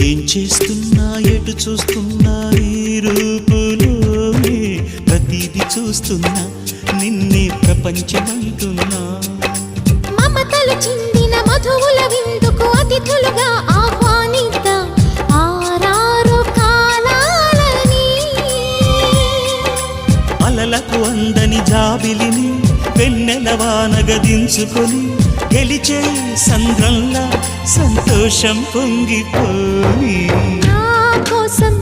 ఏం చేస్తున్నా ఎటు చూస్తున్నా ఈ రూపులోనే ప్రతిదీ చూస్తున్నా నిన్నే ప్రపంచమంటున్నా మమతలు చిందిన మధువుల విందుకు అతిథులుగా ఆహ్వానిద్దాం ఆరారు కాలాలని అలలకు అందని జాబిలిని వెన్నెలవానగ దించుకొని గెలిచే సంద్రంలా సంతోషం పొంగిపోని నా కోసం